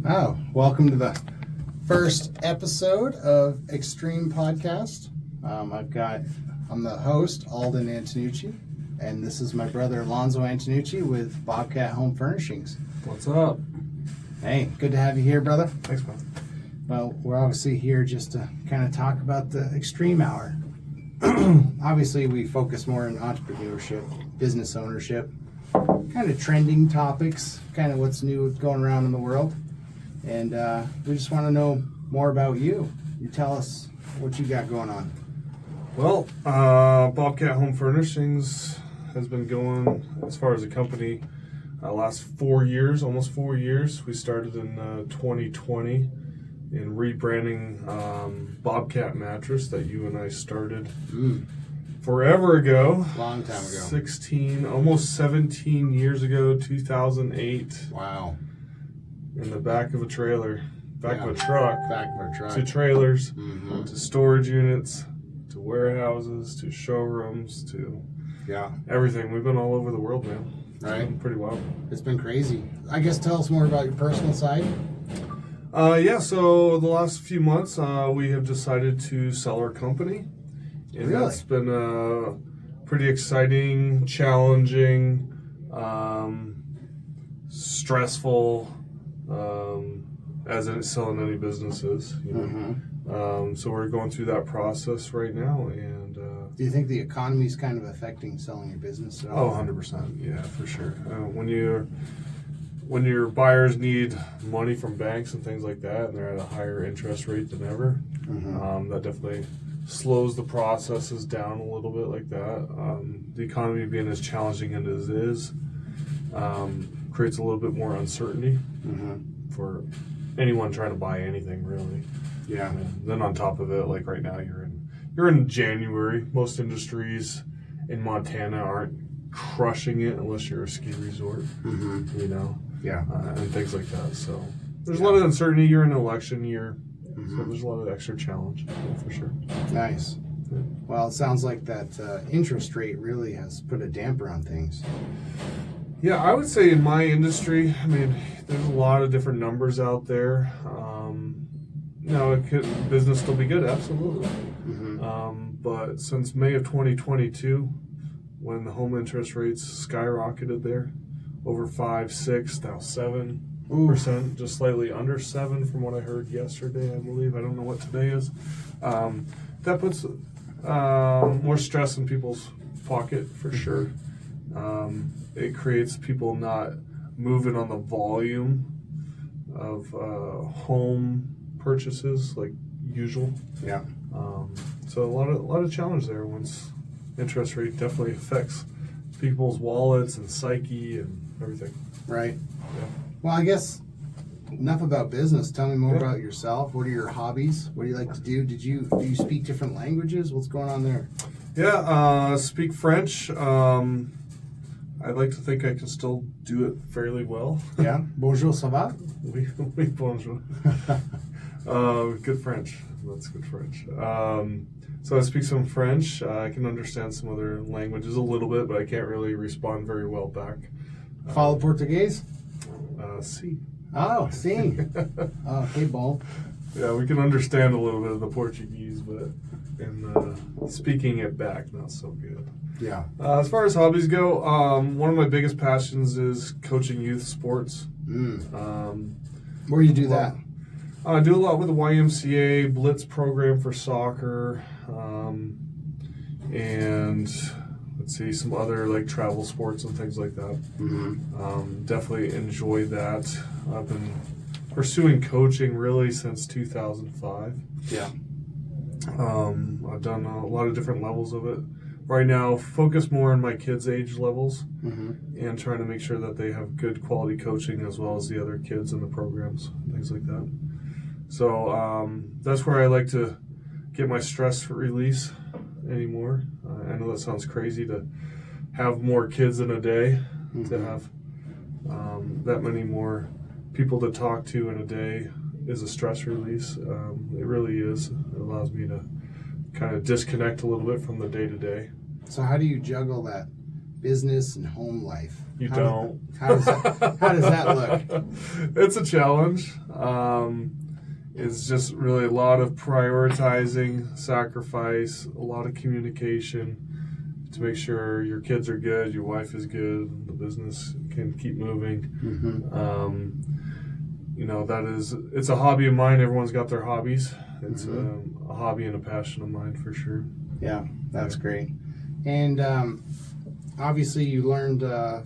Oh, welcome to the first episode of Xtreme podcast. I'm the host, Alden Antonucci, and this is my brother Alonzo Antonucci with Bobcat Home Furnishings. What's up? Hey, good to have you here, brother. Thanks, man. Well, we're obviously here just to kind of talk about the Xtreme Hour. Obviously, we focus more on entrepreneurship, business ownership, kind of trending topics, kind of what's new going around in the world. And we just want to know more about you. You tell us what you got going on. Well, Bobcat Home Furnishings has been going, as far as a company, last 4 years, almost 4 years. We started in 2020 in rebranding Bobcat mattress that you and I started forever ago. Long time ago. Almost 17 years ago, 2008. Wow. In the back of a trailer, back of a truck, to trailers, to storage units, to warehouses, to showrooms, to everything. We've been all over the world, man. Right. It's been pretty wild. It's been crazy. I guess tell us more about your personal side. So the last few months, we have decided to sell our company. And Really? That's been pretty exciting, challenging, stressful, as in selling any businesses, you know. So we're going through that process right now, and Do you think the economy is kind of affecting selling your business at all? 100%, yeah, for sure. When your buyers need money from banks and things like that, and they're at a higher interest rate than ever, that definitely slows the processes down a little bit like that. The economy being as challenging as it is, creates a little bit more uncertainty for anyone trying to buy anything, really. Yeah. And then on top of it, like right now, you're in January. Most industries in Montana aren't crushing it unless you're a ski resort, you know. Yeah. And things like that. So there's a lot of uncertainty. You're in an election year, so there's a lot of extra challenge, for sure. Nice. Yeah. Well, it sounds like that interest rate really has put a damper on things. Yeah, I would say in my industry, I mean, there's a lot of different numbers out there. Business still be good, absolutely. But since May of 2022, when the home interest rates skyrocketed there, over 5, 6, now 7%, just slightly under 7 from what I heard yesterday, I believe. I don't know what today is. That puts more stress in people's pocket, for sure. It creates people not moving on the volume of home purchases like usual. Yeah. So a lot of challenge there once interest rate definitely affects people's wallets and psyche and everything. Right. Yeah. Well, I guess enough about business. Tell me more about yourself. What are your hobbies? What do you like to do? Do you speak different languages? What's going on there? Yeah, speak French. I'd like to think I can still do it fairly well. Yeah. Bonjour, ça va? Oui, bonjour. Good French. That's good French. So I speak some French. I can understand some other languages a little bit, but I can't really respond very well back. Fala português? Si. Oh, sim. Oh, que bom. Yeah, we can understand a little bit of the Portuguese, but in speaking it back, not so good. Yeah. As far as hobbies go, one of my biggest passions is coaching youth sports. Where do you do that? I do a lot with the YMCA Blitz program for soccer, and let's see, some other like travel sports and things like that. Definitely enjoy that. I've been pursuing coaching really since 2005. Yeah. I've done a lot of different levels of it. Right now, focus more on my kids' age levels and trying to make sure that they have good quality coaching as well as the other kids in the programs, things like that. So that's where I like to get my stress release anymore. I know that sounds crazy to have more kids in a day, to have that many more people to talk to in a day is a stress release. It really is. It allows me to kind of disconnect a little bit from the day-to-day. So how do you juggle that business and home life? You don't. How does that look? It's a challenge. It's just really a lot of prioritizing, sacrifice, a lot of communication to make sure your kids are good, your wife is good, the business can keep moving. Mm-hmm. It's a hobby of mine. Everyone's got their hobbies. It's a hobby and a passion of mine for sure. Yeah, that's great. And obviously you learned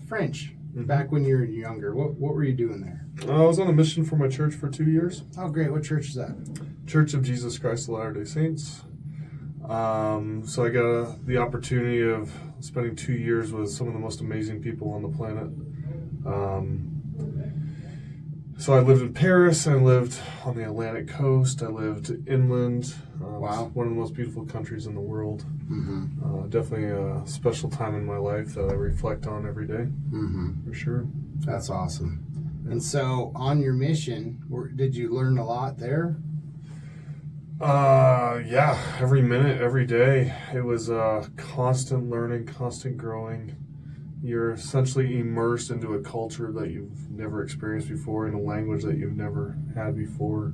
French back when you were younger. What were you doing there? I was on a mission for my church for 2 years. Oh, great. What church is that? Church of Jesus Christ of Latter-day Saints. So I got the opportunity of spending 2 years with some of the most amazing people on the planet. So I lived in Paris, I lived on the Atlantic coast, I lived inland. Wow. It's one of the most beautiful countries in the world. Mm-hmm. Definitely a special time in my life that I reflect on every day, for sure. That's awesome. Yeah. And so on your mission, did you learn a lot there? Yeah, every minute, every day. It was constant learning, constant growing. You're essentially immersed into a culture that you've never experienced before, in a language that you've never had before.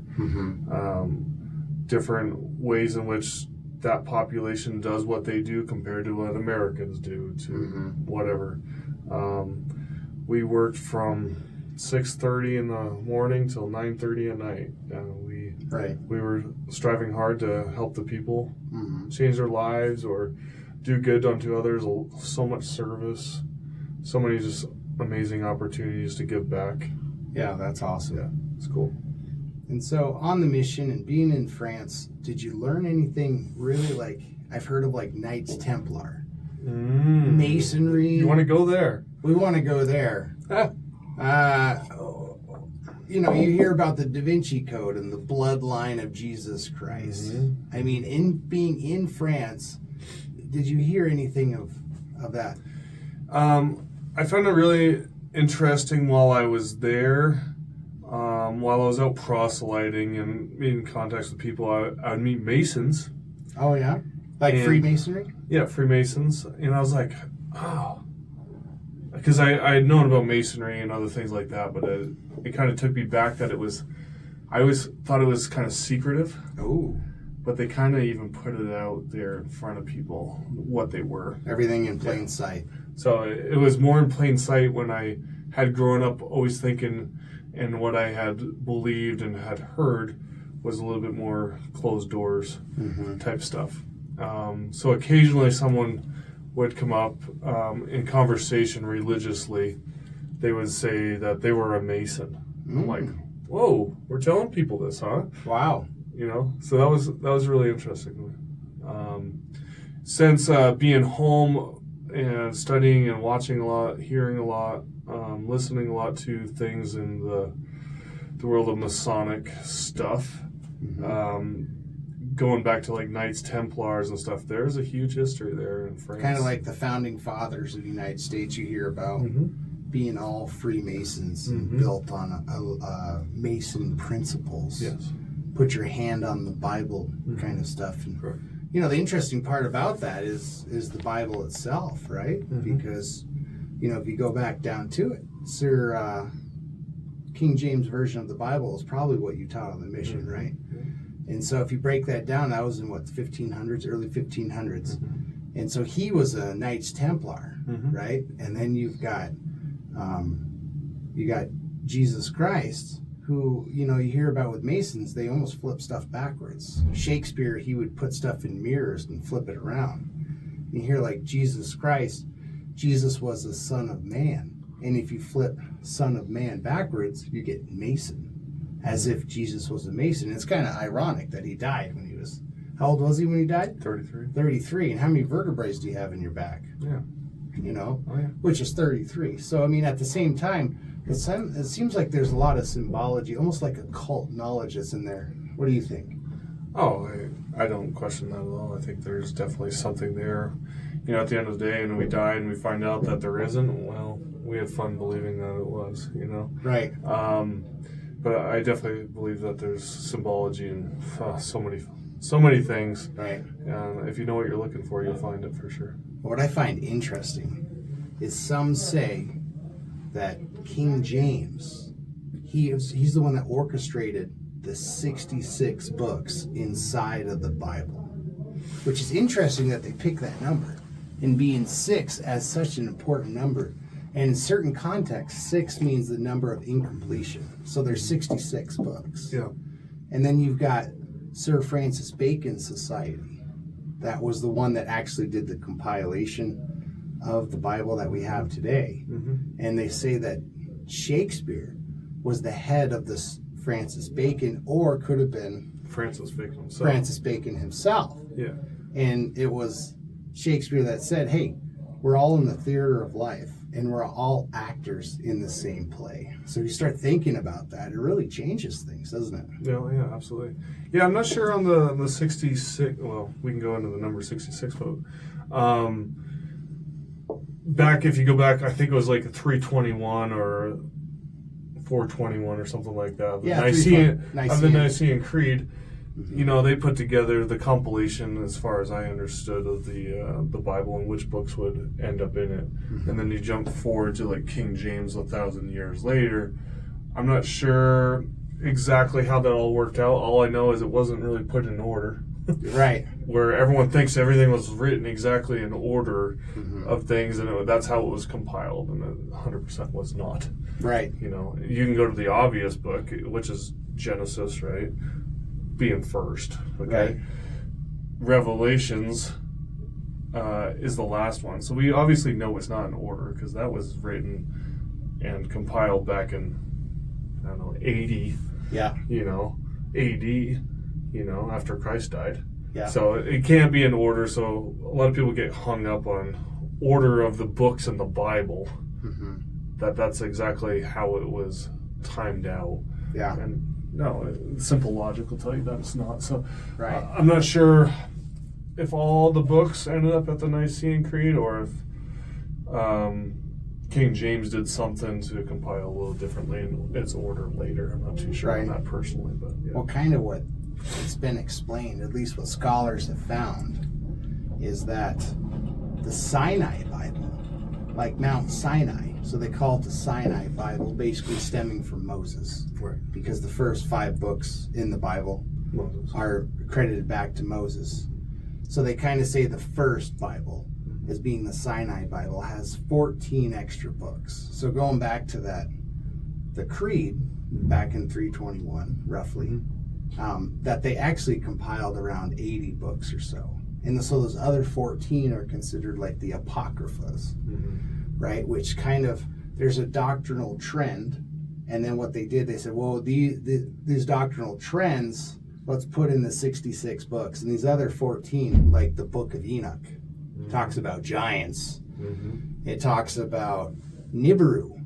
Different ways in which that population does what they do compared to what Americans do, to whatever. We worked from 6:30 in the morning till 9:30 at night. We were striving hard to help the people change their lives or do good unto others. So much service, so many just amazing opportunities to give back. Yeah, that's awesome. Yeah, it's cool. And so on the mission and being in France, did you learn anything really, like, I've heard of like Knights Templar, Masonry? You want to go there? We want to go there. You hear about the Da Vinci Code and the bloodline of Jesus Christ. I mean, in being in France, did you hear anything of that? I found it really interesting while I was there. While I was out proselyting and being in contact with people, I would meet Masons. Oh, yeah? Like Freemasonry? Yeah, Freemasons. And I was like, oh. Because I had known about Masonry and other things like that, but it kind of took me back that I always thought it was kind of secretive. Oh. But they kind of even put it out there in front of people, what they were. Everything in plain sight. So it was more in plain sight when I had grown up always thinking, and what I had believed and had heard was a little bit more closed doors type stuff. So occasionally someone would come up in conversation religiously. They would say that they were a Mason. I'm like, whoa, we're telling people this, huh? Wow. So that was really interesting. Since being home and studying and watching a lot, hearing a lot, listening a lot to things in the world of Masonic stuff, going back to like Knights Templars and stuff, there's a huge history there in France. Kind of like the founding fathers of the United States you hear about being all Freemasons and built on Mason principles. Yes. Put your hand on the Bible kind of stuff. And, the interesting part about that is the Bible itself, right? Because, if you go back down to it, Sir King James Version of the Bible is probably what you taught on the mission, right? And so if you break that down, that was in the 1500s, early 1500s. And so he was a Knights Templar, right? And then you got Jesus Christ, who, you hear about with Masons, they almost flip stuff backwards. Shakespeare, he would put stuff in mirrors and flip it around. You hear like Jesus Christ, Jesus was the Son of Man. And if you flip Son of Man backwards, you get Mason, as if Jesus was a Mason. It's kind of ironic that he died when he was, how old was he when he died? 33. 33. And how many vertebrae do you have in your back? Yeah. Which is 33. So, I mean, at the same time, it seems like there's a lot of symbology, almost like a cult knowledge that's in there. What do you think? Oh, I don't question that at all. I think there's definitely something there. At the end of the day, and we die and we find out that there isn't, well, we had fun believing that it was, Right. But I definitely believe that there's symbology in so many things. Right. And if you know what you're looking for, you'll find it for sure. What I find interesting is some say that King James, he's the one that orchestrated the 66 books inside of the Bible, which is interesting that they pick that number, and being 6 as such an important number. And in certain contexts, 6 means the number of incompletion. So there's 66 books. Yeah. And then you've got Sir Francis Bacon's Society. That was the one that actually did the compilation of the Bible that we have today. Mm-hmm. And they say that Shakespeare was the head of this Francis Bacon, or could have been Francis Bacon himself. Francis Bacon himself. Yeah. And it was Shakespeare that said, hey, we're all in the theater of life, and we're all actors in the same play. So you start thinking about that, it really changes things, doesn't it? Yeah, absolutely. Yeah, I'm not sure on the 66. Well, we can go into the number 66, but back, if you go back, I think it was like 321 or 421 or something like that. Yeah, the Nicene Creed. You know, they put together the compilation, as far as I understood, of the Bible and which books would end up in it. Mm-hmm. And then you jump forward to like King James 1,000 years later. I'm not sure exactly how that all worked out. All I know is it wasn't really put in order. Right. Where everyone thinks everything was written exactly in order of things, and that's how it was compiled, and it 100% was not. Right. You know, you can go to the obvious book, which is Genesis, right? Being first, okay? Right. Revelations is the last one. So we obviously know it's not in order, because that was written and compiled back in, I don't know, 80, yeah, you know, AD, you know, after Christ died. Yeah. So it can't be in order. So a lot of people get hung up on order of the books in the Bible. Mm-hmm. That's exactly how it was timed out. Yeah. And no, simple logic will tell you that it's not. So right. I'm not sure if all the books ended up at the Nicene Creed, or if King James did something to compile a little differently in its order later. I'm not too sure on that personally, but yeah. Well, kind of what it's been explained, at least what scholars have found, is that the Sinai Bible, like Mount Sinai, so they call it the Sinai Bible, basically stemming from Moses. Right. Because the first 5 books in the Bible are credited back to Moses. So they kind of say the first Bible, as being the Sinai Bible, has 14 extra books. So going back to that, the Creed, back in 321, roughly, that they actually compiled around 80 books or so. And so those other 14 are considered like the Apocryphas, right? Which kind of, there's a doctrinal trend. And then what they did, they said, well, these doctrinal trends, let's put in the 66 books. And these other 14, like the Book of Enoch, talks about giants. It talks about Nibiru,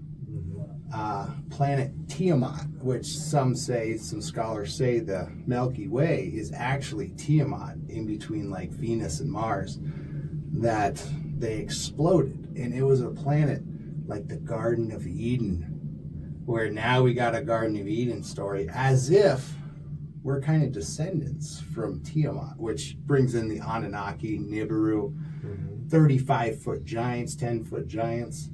planet Tiamat, which some scholars say the Milky Way is actually Tiamat, in between like Venus and Mars, that they exploded. And it was a planet like the Garden of Eden, where now we got a Garden of Eden story, as if we're kind of descendants from Tiamat, which brings in the Anunnaki, Nibiru, 35-foot giants, 10-foot giants.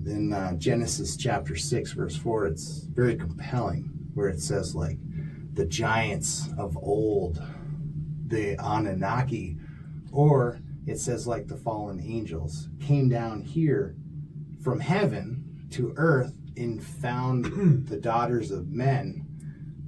Then Genesis chapter 6, verse 4, it's very compelling, where it says, like, the giants of old, the Anunnaki, or it says, like, the fallen angels, came down here from heaven to earth and found the daughters of men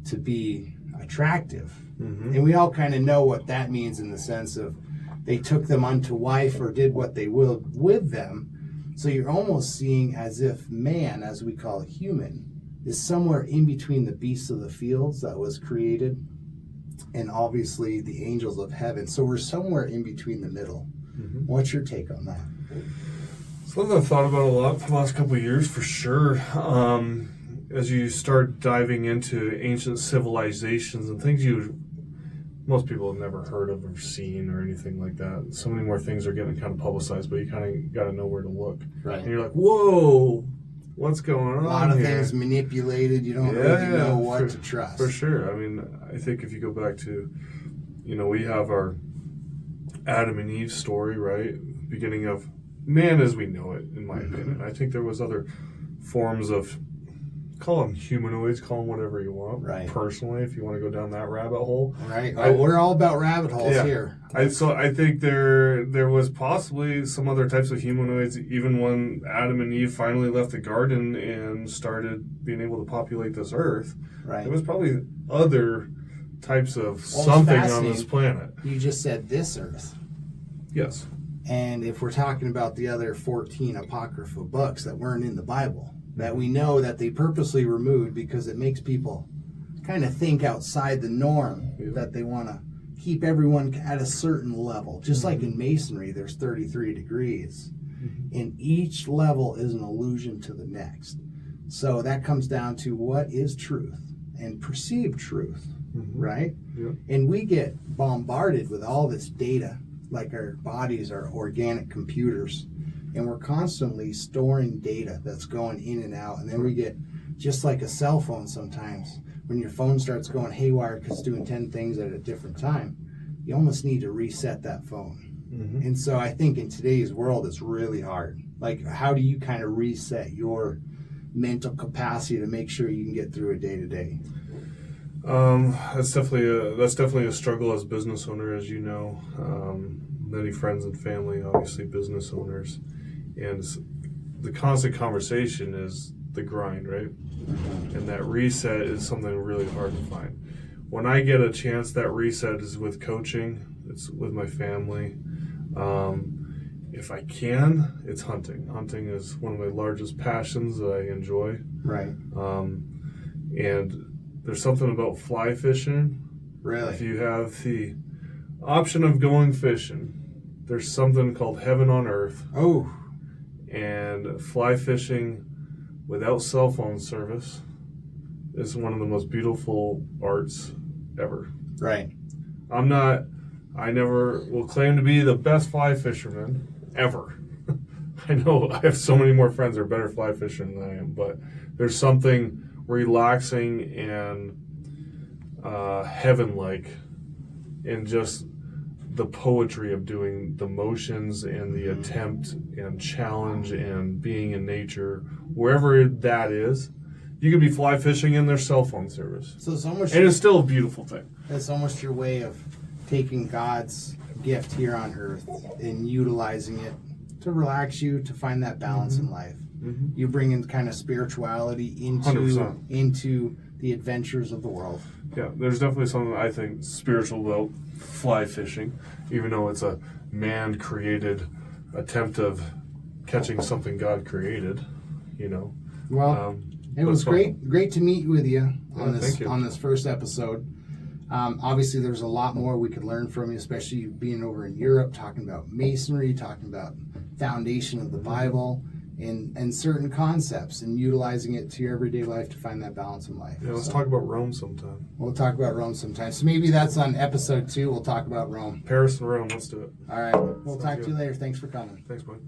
to be attractive. And we all kind of know what that means, in the sense of they took them unto wife, or did what they willed with them. So you're almost seeing as if man, as we call human, is somewhere in between the beasts of the fields that was created and obviously the angels of heaven. So we're somewhere in between the middle. What's your take on that? Something I've thought about a lot for the last couple of years, for sure. As you start diving into ancient civilizations and things most people have never heard of or seen or anything like that. So many more things are getting kind of publicized, but you kind of got to know where to look. Right. And you're like, whoa, what's going on? A lot of things manipulated. You don't really know what to trust. For sure. I mean, I think if you go back to, we have our Adam and Eve story, right? Beginning of man as we know it, in my opinion. I think there was other forms of, call them humanoids, call them whatever you want. Right. Personally, if you want to go down that rabbit hole. Right. We're all about rabbit holes here. I think there was possibly some other types of humanoids even when Adam and Eve finally left the garden and started being able to populate this earth. Right. There was probably other types of something on this planet. You just said this earth. Yes. And if we're talking about the other 14 apocryphal books that weren't in the Bible, that we know that they purposely removed because it makes people kind of think outside the norm, that they want to keep everyone at a certain level. Just like in Masonry, there's 33 degrees. And each level is an allusion to the next. So that comes down to what is truth and perceived truth, right? Yep. And we get bombarded with all this data, like our bodies are organic computers. And we're constantly storing data that's going in and out. And then we get, just like a cell phone sometimes, when your phone starts going haywire because it's doing 10 things at a different time, you almost need to reset that phone. And so I think in today's world, it's really hard. Like, how do you kind of reset your mental capacity to make sure you can get through a day to day? That's definitely a struggle as a business owner, as you know. Many friends and family, obviously business owners. And the constant conversation is the grind, right? And that reset is something really hard to find. When I get a chance, that reset is with coaching. It's with my family. If I can, it's hunting. Hunting is one of my largest passions that I enjoy. Right. And there's something about fly fishing. Really? If you have the option of going fishing, there's something called heaven on earth. Oh. And fly fishing without cell phone service is one of the most beautiful arts ever. Right. I never will claim to be the best fly fisherman ever. I know I have so many more friends that are better fly fishermen than I am, but there's something relaxing and heaven-like in just the poetry of doing the motions and the attempt and challenge and being in nature, wherever that is. You could be fly fishing in their cell phone service. So it's almost, and it's still a beautiful thing. It's almost your way of taking God's gift here on earth and utilizing it to relax you, to find that balance in life. You bring in kind of spirituality into 100%. The adventures of the world. Yeah, there's definitely something I think spiritual about fly fishing, even though it's a man-created attempt of catching something God created, you know. Well, it was great to meet with you on this first episode. Obviously, there's a lot more we could learn from you, especially being over in Europe, talking about Masonry, talking about foundation of the Bible, and certain concepts, and utilizing it to your everyday life to find that balance in life. Yeah, let's talk about Rome sometime. We'll talk about Rome sometime. So maybe that's on episode 2. We'll talk about Rome. Paris and Rome, let's do it. All right. We'll talk to you later. Thanks for coming. Thanks, Mike.